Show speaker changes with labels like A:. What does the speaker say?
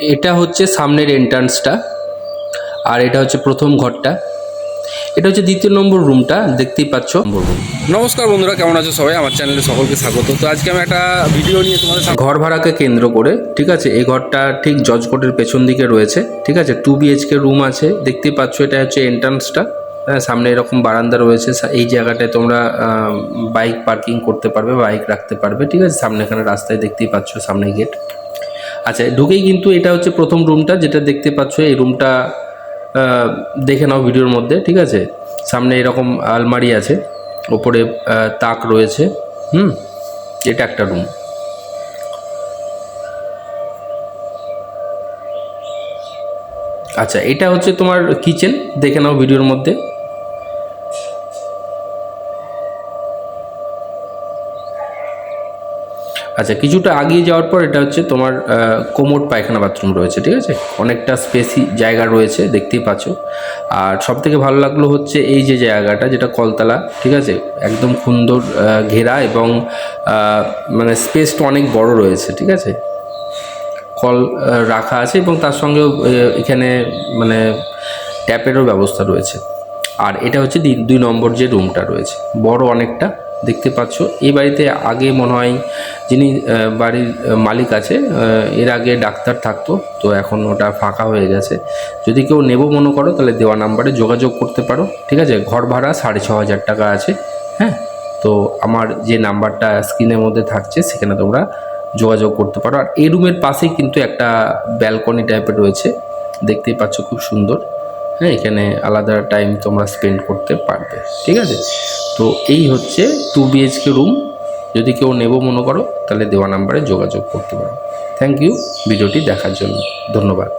A: এটা হচ্ছে সামনের এন্ট্রান্সটা, আর এটা হচ্ছে প্রথম ঘরটা। এটা হচ্ছে দ্বিতীয় নম্বর রুমটা, দেখতেই পাচ্ছ।
B: নমস্কার বন্ধুরা, কেমন আছো সবাই? আমার চ্যানেলে সকলকে স্বাগত। তো আজকে আমি একটা ভিডিও নিয়ে তোমাদের সামনে
A: ঘর ভাড়াকে কেন্দ্র করে, ঠিক আছে, এই ঘরটা ঠিক জজ কোর্টের পেছন দিকে রয়েছে, ঠিক আছে। 2 BHK রুম আছে, দেখতেই পাচ্ছ। এটা হচ্ছে এন্ট্রান্সটা, হ্যাঁ। সামনে এরকম বারান্দা রয়েছে, এই জায়গাটায় তোমরা বাইক পার্কিং করতে পারবে, বাইক রাখতে পারবে, ঠিক আছে। সামনে এখানে রাস্তায় দেখতেই পাচ্ছ, সামনে গেট। আচ্ছা, ঢুকেই কিন্তু এটা হচ্ছে প্রথম রুমটা, যেটা দেখতে পাচ্ছ। এই রুমটা দেখে নাও ভিডিওর মধ্যে, ঠিক আছে। সামনে এরকম আলমারি আছে, ওপরে তাক রয়েছে। এটা একটা রুম। আচ্ছা, এটা হচ্ছে তোমার কিচেন, দেখে নাও ভিডিওর মধ্যে। আচ্ছা, কিছুটা আগিয়ে যাওয়ার পর এটা হচ্ছে তোমার কোমোড পায়খানা বাথরুম রয়েছে, ঠিক আছে। অনেকটা স্পেসি জায়গা রয়েছে, দেখতেই পাচ্ছ। আর সবথেকে ভালো লাগলো হচ্ছে এই যে জায়গাটা, যেটা কলতলা, ঠিক আছে। একদম সুন্দর ঘেরা, এবং মানে স্পেসটা অনেক বড় রয়েছে, ঠিক আছে। কল রাখা আছে, এবং তার সঙ্গেও এখানে মানে ট্যাপেরও ব্যবস্থা রয়েছে। আর এটা হচ্ছে 2 নম্বর যে রুমটা রয়েছে, বড় অনেকটা, দেখতে পাচ্ছ। এই বাড়িতে আগে মনে হয় যিনি বাড়ির মালিক আছে, এর আগে ডাক্তার থাকতো, তো এখন ওটা ফাঁকা হয়ে গেছে। যদি কেউ নেবো মনে করো, তাহলে দেওয়া নাম্বারে যোগাযোগ করতে পারো, ঠিক আছে। ঘর ভাড়া 6,500 টাকা আছে, হ্যাঁ। তো আমার যে নাম্বারটা স্ক্রিনের মধ্যে থাকছে, সেখানে তোমরা যোগাযোগ করতে পারো। আর এই রুমের পাশেই কিন্তু একটা ব্যালকনি টাইপের রয়েছে, দেখতেই পাচ্ছ, খুব সুন্দর, হ্যাঁ। এখানে আলাদা টাইম তোমরা স্পেন্ড করতে পারবে, ঠিক আছে। তো এই হচ্ছে 2 BHK রুম। যদি কেউ নেবো মনে করো, তাহলে দেওয়া নাম্বারে যোগাযোগ করতে পারো। থ্যাংক ইউ ভিডিওটি দেখার জন্য, ধন্যবাদ।